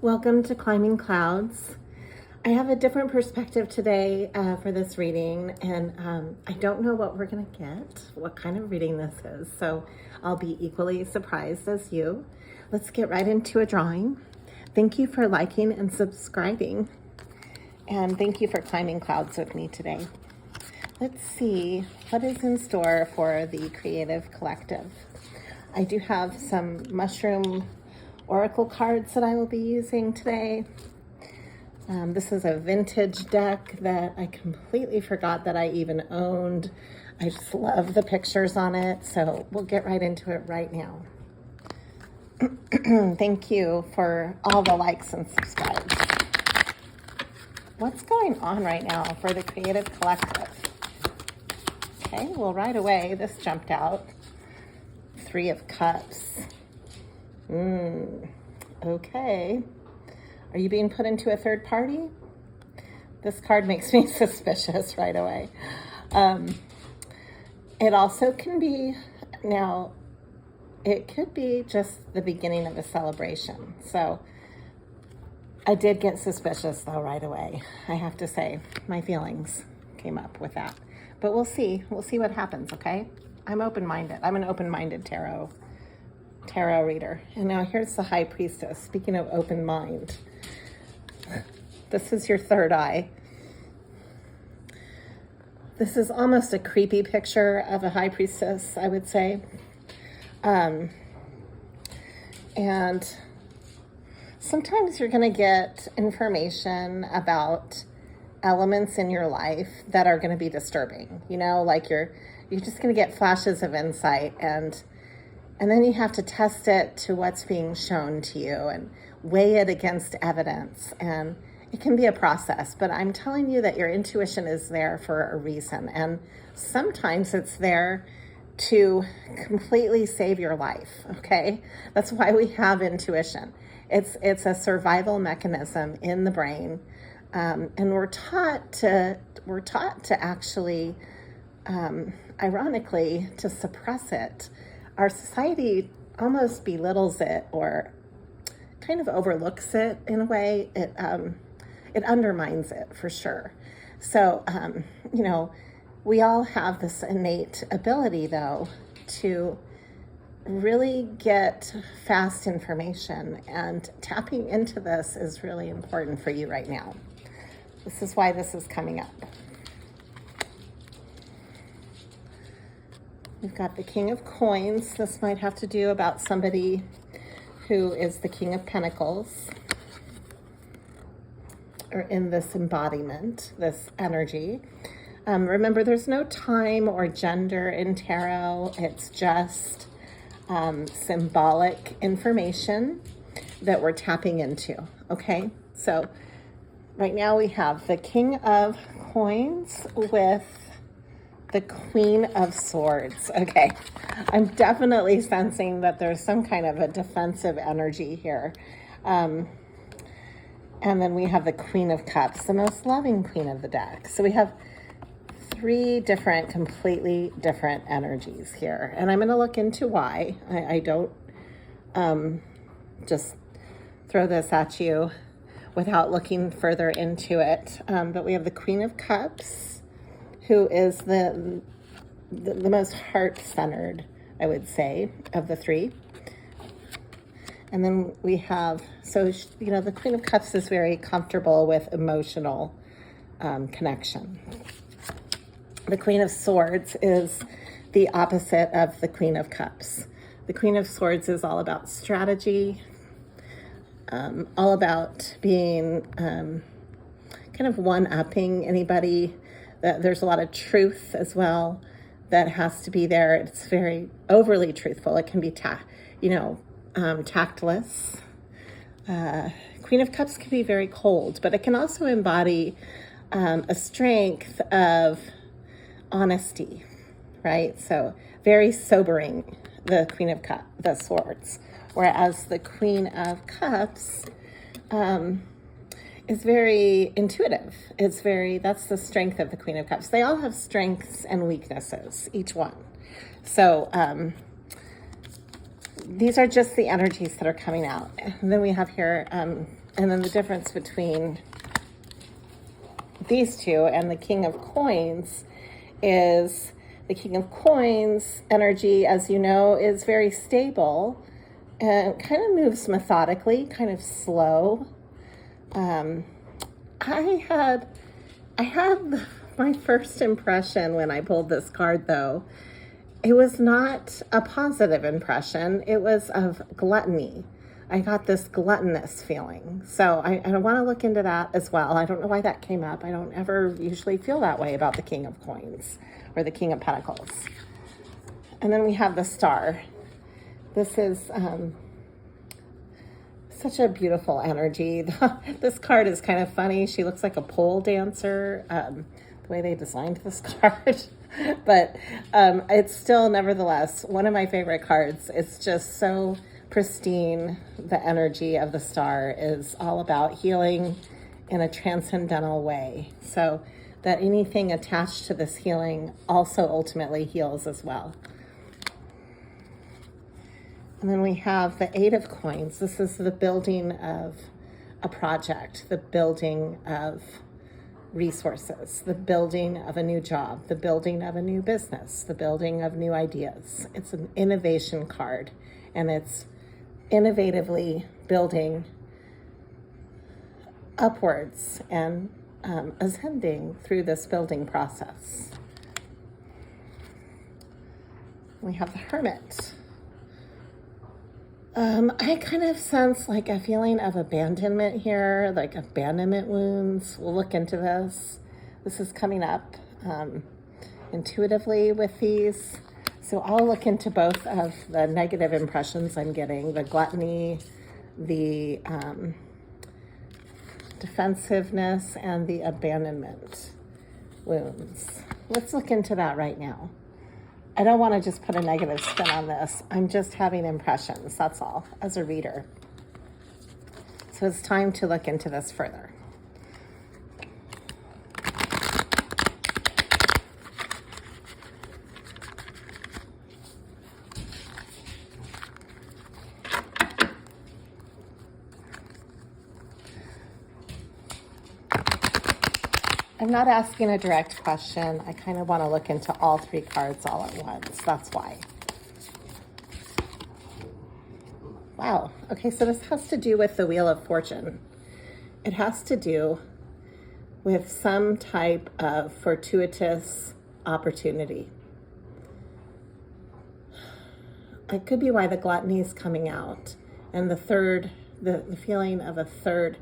Welcome to Climbing Clouds. I have a different perspective today for this reading, and I don't know what we're going to get, what kind of reading this is, so I'll be equally surprised as you. Let's get right into a drawing. Thank you for liking and subscribing, and thank you for climbing clouds with me today. Let's see what is in store for the Creative Collective. I do have some mushroom oracle cards that I will be using today. This is a vintage deck that I completely forgot that I even owned. I just love the pictures on it, so we'll get right into it right now. Thank you for all the likes and subscribes. What's going on right now for the Creative Collective? Okay, well, right away, this jumped out. 3 of Cups. Okay. Are you being put into a third party? This card makes me suspicious right away. It also can be, now, it could be just the beginning of a celebration. So I did get suspicious though right away. I have to say, my feelings came up with that. But we'll see. We'll see what happens, okay? I'm open-minded. I'm an open-minded tarot reader. And now here's the High Priestess. Speaking of open mind, this is your third eye. This is almost a creepy picture of a High Priestess, I would say. And sometimes you're going to get information about elements in your life that are going to be disturbing, you know, like you're just going to get flashes of insight, and then you have to test it to what's being shown to you and weigh it against evidence, and it can be a process, but I'm telling you that your intuition is there for a reason, and sometimes it's there to completely save your life, okay? That's why we have intuition. It's a survival mechanism in the brain. And we're taught to actually, ironically, to suppress it. Our society almost belittles it or kind of overlooks it in a way. It undermines it for sure. So, you know, we all have this innate ability, though, to really get fast information, and tapping into this is really important for you right now. This is why this is coming up. We've got the King of Coins. This might have to do about somebody who is the King of Pentacles, or in this embodiment, this energy. Remember, there's no time or gender in tarot. It's just symbolic information that we're tapping into, okay? So right now we have the King of Coins with the Queen of Swords. Okay, I'm definitely sensing that there's some kind of a defensive energy here. And then we have the Queen of Cups, the most loving queen of the deck. So we have 3 different, completely different energies here. And I'm going to look into why. I don't just throw this at you without looking further into it. But we have the Queen of Cups, who is the most heart-centered, I would say, of the 3. And then we have, so, you know, the Queen of Cups is very comfortable with emotional connection. The Queen of Swords is the opposite of the Queen of Cups. The Queen of Swords is all about strategy, all about being kind of one-upping anybody. There's a lot of truth as well that has to be there. It's very overly truthful. It can be, tactless. Queen of Cups can be very cold, but it can also embody a strength of honesty, right? So very sobering, the Queen of Cups, the Swords. Whereas the Queen of Cups is very intuitive. That's the strength of the Queen of Cups. They all have strengths and weaknesses, each one. So these are just the energies that are coming out. And then we have here, and then the difference between these two and the King of Coins is the King of Coins energy, as you know, is very stable and kind of moves methodically, kind of slow. I had my first impression when I pulled this card, though. It was not a positive impression. It was of gluttony. I got this gluttonous feeling. So I want to look into that as well. I don't know why that came up. I don't ever usually feel that way about the King of Coins or the King of Pentacles. And then we have the Star. This is such a beautiful energy. This card is kind of funny. She looks like a pole dancer, the way they designed this card. But it's still, nevertheless, one of my favorite cards. It's just so pristine. The energy of the Star is all about healing in a transcendental way. So that anything attached to this healing also ultimately heals as well. And then we have the Eight of Coins. This is the building of a project, the building of resources, the building of a new job, the building of a new business, the building of new ideas. It's an innovation card, and it's innovatively building upwards and ascending through this building process. We have the Hermit. I kind of sense like a feeling of abandonment here, like abandonment wounds. We'll look into this. This is coming up intuitively with these. So I'll look into both of the negative impressions I'm getting, the gluttony, the defensiveness, and the abandonment wounds. Let's look into that right now. I don't want to just put a negative spin on this. I'm just having impressions, that's all, as a reader. So it's time to look into this further. I'm not asking a direct question. I kind of want to look into all three cards all at once. That's why. Wow. Okay, so this has to do with the Wheel of Fortune. It has to do with some type of fortuitous opportunity. It could be why the gluttony is coming out. And the third, the feeling of a third.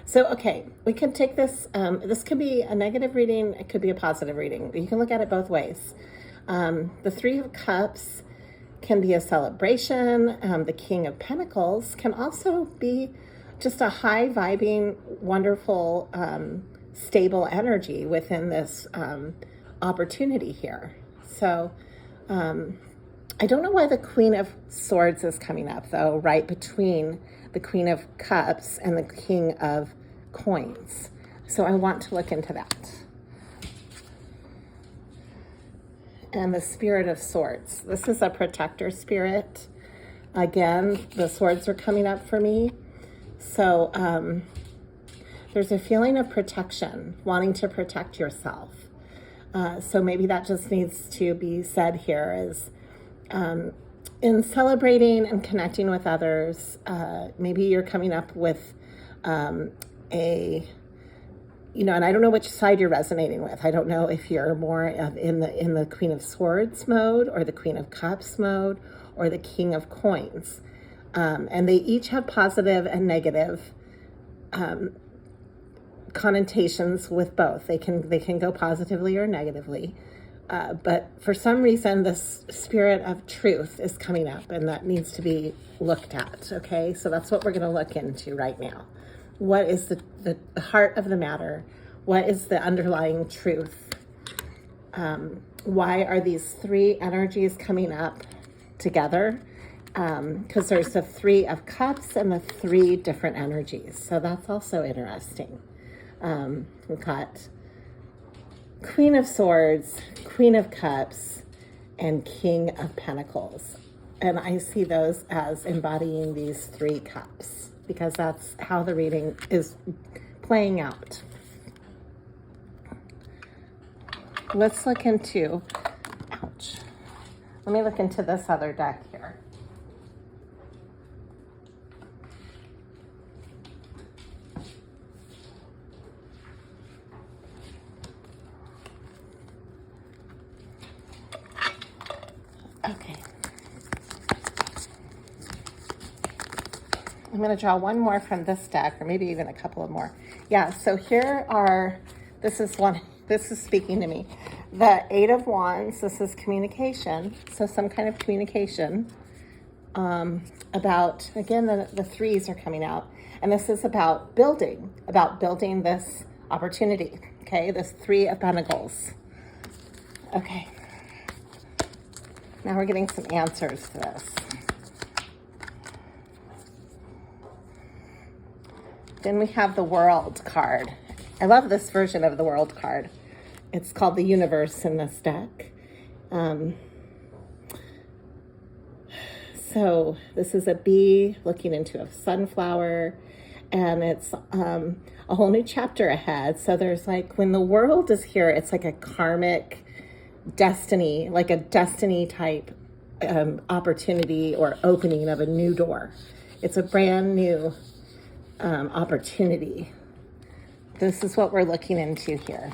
So, okay, we can take this, this could be a negative reading, it could be a positive reading. You can look at it both ways. The Three of Cups can be a celebration. The King of Pentacles can also be just a high vibing, wonderful, stable energy within this opportunity here. So, I don't know why the Queen of Swords is coming up, though, right between the Queen of Cups and the King of Coins. So I want to look into that. And the Spirit of Swords. This is a protector spirit. Again, the swords are coming up for me. So there's a feeling of protection, wanting to protect yourself. So maybe that just needs to be said here is in celebrating and connecting with others, maybe you're coming up with and I don't know which side you're resonating with. I don't know if you're more in the Queen of Swords mode or the Queen of Cups mode or the King of Coins. And they each have positive and negative connotations with both. They can go positively or negatively. But for some reason, this spirit of truth is coming up, and that needs to be looked at, okay? So that's what we're going to look into right now. What is the heart of the matter? What is the underlying truth? Why are these three energies coming up together? Because there's the Three of Cups and the three different energies. So that's also interesting. We've got Queen of Swords, Queen of Cups, and King of Pentacles. And I see those as embodying these 3 cups because that's how the reading is playing out. Let's look into, ouch. Let me look into this other deck here. Okay. I'm going to draw one more from this deck, or maybe even a couple of more. Yeah, so here are, this is speaking to me. The 8 of Wands, this is communication. So some kind of communication about, again, the 3s are coming out. And this is about building this opportunity, okay? This 3 of Pentacles. Okay. Now we're getting some answers to this. Then we have the World card. I love this version of the World card. It's called the Universe in this deck. So this is a bee looking into a sunflower, and it's a whole new chapter ahead. So there's like, when the world is here, it's like a karmic destiny, like a destiny type opportunity or opening of a new door. It's a brand new opportunity. This is what we're looking into here.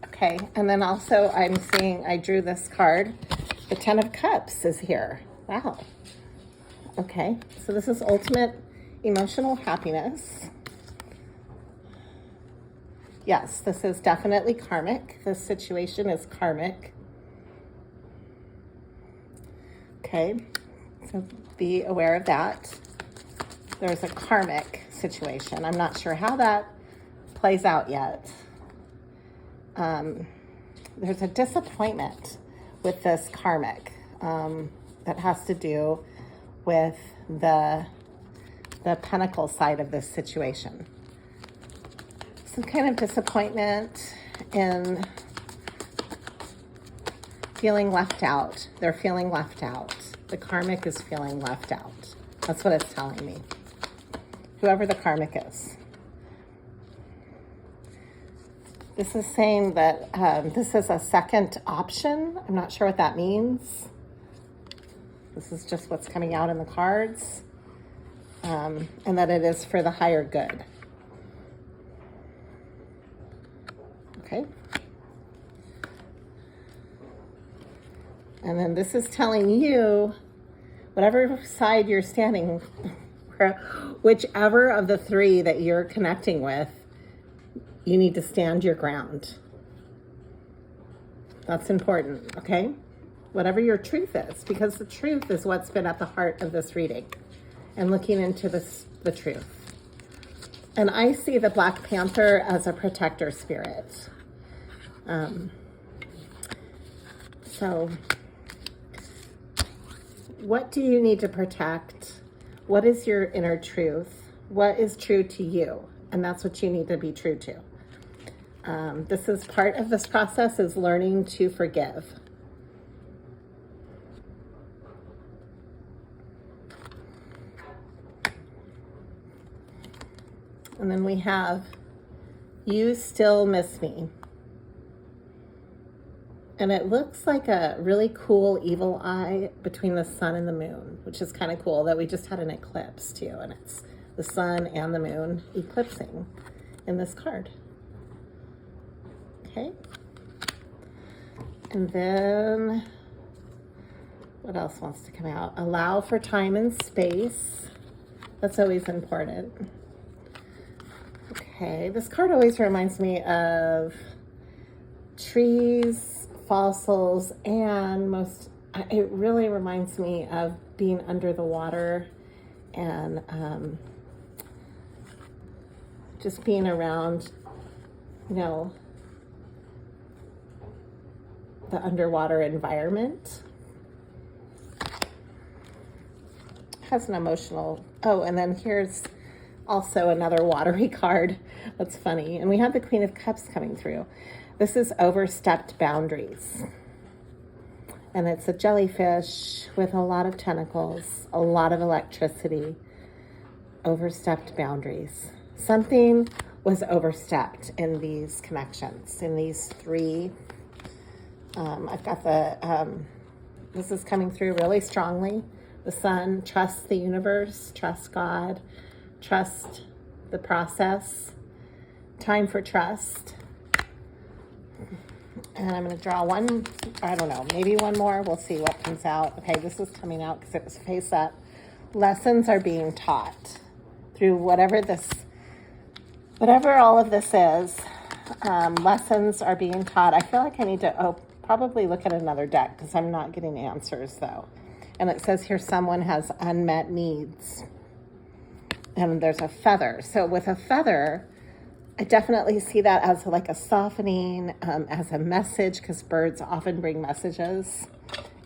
Okay, and then also I'm seeing, I drew this card, the 10 of Cups is here. Wow. Okay, so this is ultimate emotional happiness. Yes, this is definitely karmic. This situation is karmic. Okay, so be aware of that. There's a karmic situation. I'm not sure how that plays out yet. There's a disappointment with this karmic that has to do with the pentacle side of this situation. Some kind of disappointment in feeling left out. They're feeling left out. The karmic is feeling left out. That's what it's telling me. Whoever the karmic is. This is saying that this is a second option. I'm not sure what that means. This is just what's coming out in the cards. And that it is for the higher good. Okay. And then this is telling you, whatever side you're standing, whichever of the 3 that you're connecting with, you need to stand your ground. That's important, okay? Whatever your truth is, because the truth is what's been at the heart of this reading and looking into the truth. And I see the Black Panther as a protector spirit. So what do you need to protect? What is your inner truth? What is true to you? And that's what you need to be true to. This is part of this process, is learning to forgive. And then we have, you still miss me. And it looks like a really cool evil eye between the sun and the moon, which is kind of cool that we just had an eclipse too. And it's the sun and the moon eclipsing in this card. Okay. And then what else wants to come out? Allow for time and space. That's always important. Okay, this card always reminds me of trees, fossils, and it really reminds me of being under the water and just being around, the underwater environment. Has an emotional, and then here's also another watery card. That's funny. And we have the Queen of Cups coming through. This is overstepped boundaries. And it's a jellyfish with a lot of tentacles, a lot of electricity, overstepped boundaries. Something was overstepped in these connections, in these three. I've got this is coming through really strongly. The sun, trust the universe, trust God, trust the process, time for trust. And I'm going to draw one, I don't know, maybe one more. We'll see what comes out. Okay, this is coming out because it was face up. Lessons are being taught through whatever all of this is. Lessons are being taught. I feel like I need to probably look at another deck because I'm not getting answers though. And it says here someone has unmet needs. And there's a feather. So with a feather, I definitely see that as like a softening, as a message, because birds often bring messages,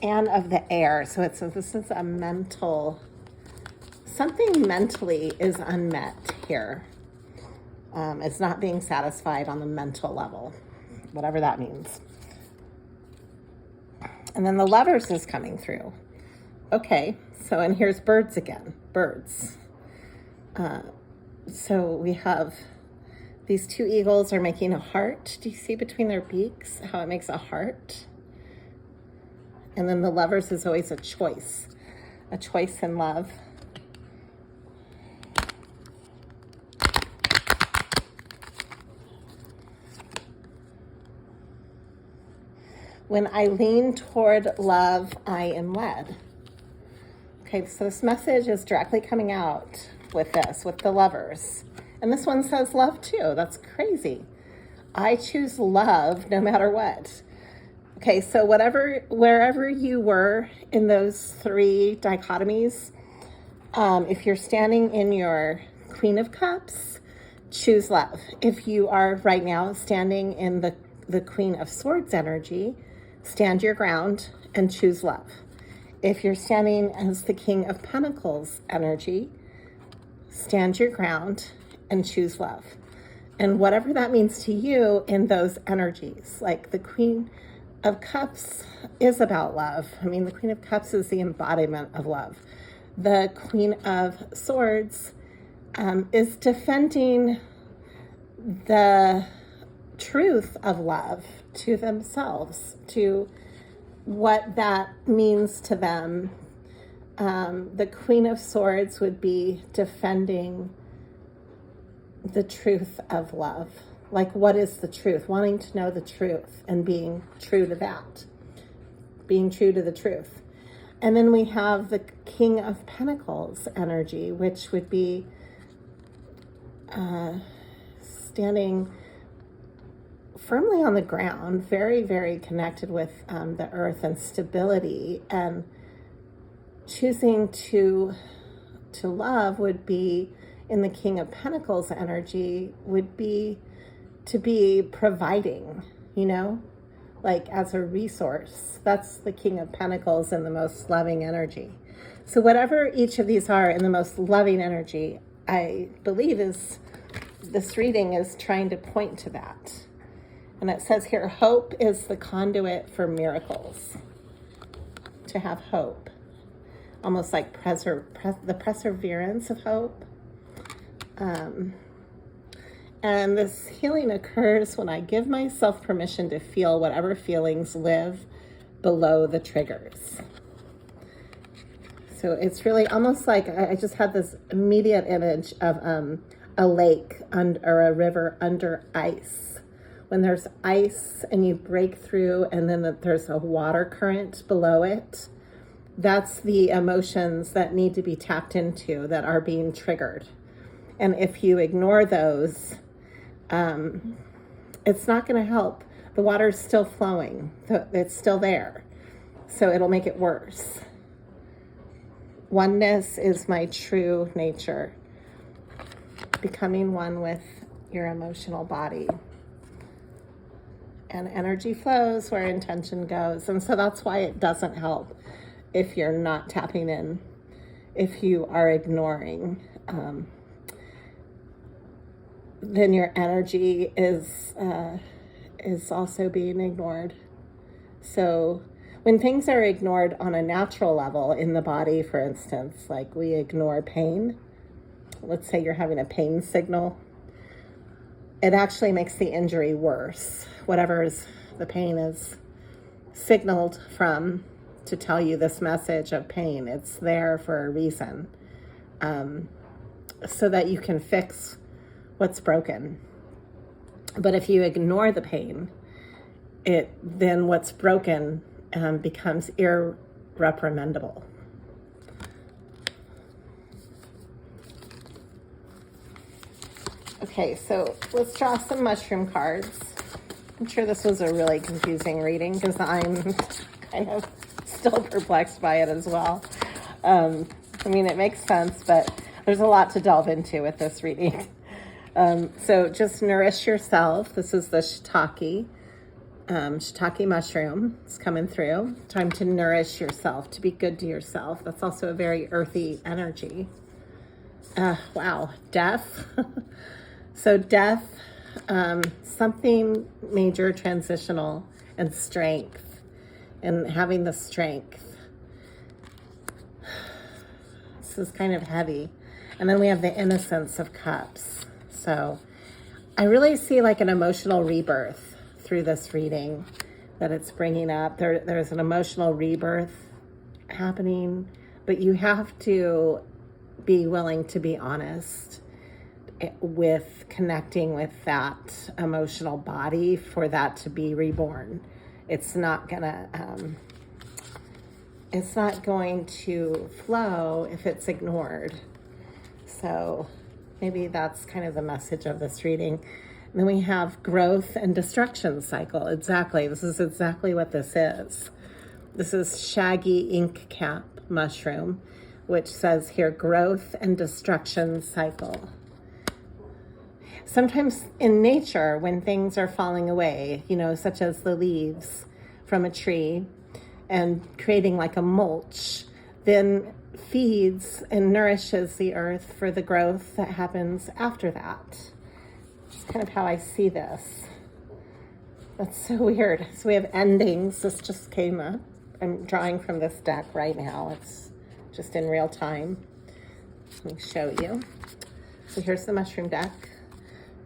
and of the air. So this is a mental, something mentally is unmet here. It's not being satisfied on the mental level, whatever that means. And then the Lovers is coming through. Okay, so, and here's birds again, birds. So we have these two eagles are making a heart. Do you see between their beaks how it makes a heart? And then the Lovers is always a choice in love. When I lean toward love, I am led. Okay, so this message is directly coming out with this, with the Lovers. And this one says love too. That's crazy. I choose love no matter what. Okay, so wherever you were in those three dichotomies, if you're standing in your Queen of Cups, choose love. If you are right now standing in the Queen of Swords energy, stand your ground and choose love. If you're standing as the King of Pentacles energy, stand your ground and choose love. And whatever that means to you in those energies, like the Queen of Cups is about love. I mean, the Queen of Cups is the embodiment of love. The Queen of Swords is defending the truth of love to themselves, to what that means to them. The Queen of Swords would be defending the truth of love. Like, what is the truth? Wanting to know the truth and being true to that. Being true to the truth. And then we have the King of Pentacles energy, which would be standing firmly on the ground, very, very connected with the earth and stability, and choosing to love would be, in the King of Pentacles energy, would be to be providing, like as a resource. That's the King of Pentacles in the most loving energy. So whatever each of these are in the most loving energy, I believe this reading is trying to point to that. And it says here, hope is the conduit for miracles. To have hope. Almost like the perseverance of hope. And this healing occurs when I give myself permission to feel whatever feelings live below the triggers. So it's really almost like I just had this immediate image of a lake or a river under ice. When there's ice and you break through and then there's a water current below it, that's the emotions that need to be tapped into that are being triggered. And if you ignore those, it's not going to help. The water's still flowing. It's still there. So it'll make it worse. Oneness is my true nature. Becoming one with your emotional body. And energy flows where intention goes. And so that's why it doesn't help if you're not tapping in, if you are ignoring. Then your energy is is also being ignored. So when things are ignored on a natural level in the body, for instance, like we ignore pain, let's say you're having a pain signal, it actually makes the injury worse. Whatever the pain is signaled from to tell you this message of pain, it's there for a reason, so that you can fix what's broken. But if you ignore the pain, then what's broken becomes irreparable. Okay, so let's draw some mushroom cards. I'm sure this was a really confusing reading because I'm kind of still perplexed by it as well. I mean, it makes sense, but there's a lot to delve into with this reading. So just nourish yourself. This is the shiitake mushroom. It's coming through. Time to nourish yourself, to be good to yourself. That's also a very earthy energy. Wow, death. So death, something major, transitional, and strength, and having the strength. This is kind of heavy. And then we have the innocence of cups. So I really see like an emotional rebirth through this reading that it's bringing up. There's an emotional rebirth happening, but you have to be willing to be honest with connecting with that emotional body for that to be reborn. It's not going to flow if it's ignored. So maybe that's kind of the message of this reading. And then we have growth and destruction cycle. Exactly. This is exactly what this is. This is shaggy ink cap mushroom, which says here growth and destruction cycle. Sometimes in nature, when things are falling away, such as the leaves from a tree and creating like a mulch, then feeds and nourishes the earth for the growth that happens after that. It's kind of how I see this. That's so weird. So we have endings. This just came up. I'm drawing from this deck right now. It's just in real time. Let me show you. So here's the mushroom deck.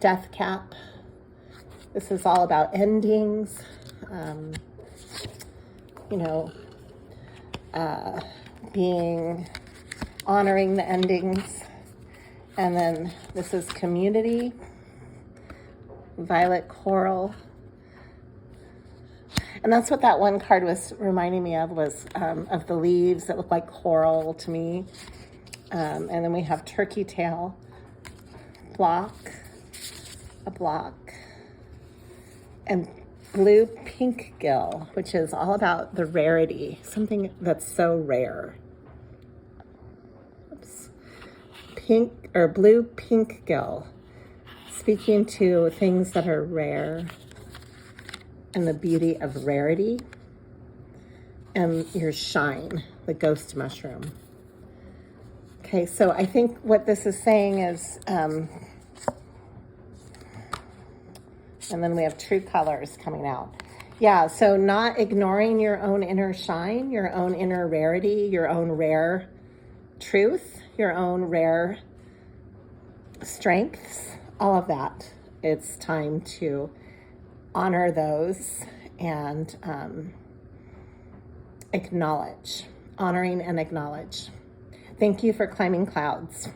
Death cap. This is all about endings. Honoring the endings. And then this is community. Violet coral. And that's what that one card was reminding me of, was of the leaves that look like coral to me. And then we have turkey tail, a block, and blue pink gill, which is all about the rarity, something that's so rare. Oops. Pink or blue pink gill, speaking to things that are rare and the beauty of rarity and your shine, the ghost mushroom. Okay, so I think what this is saying is, and then we have true colors coming out. Yeah, so not ignoring your own inner shine, your own inner rarity, your own rare truth, your own rare strengths, all of that. It's time to honor those and acknowledge, honoring and acknowledge. Thank you for climbing clouds.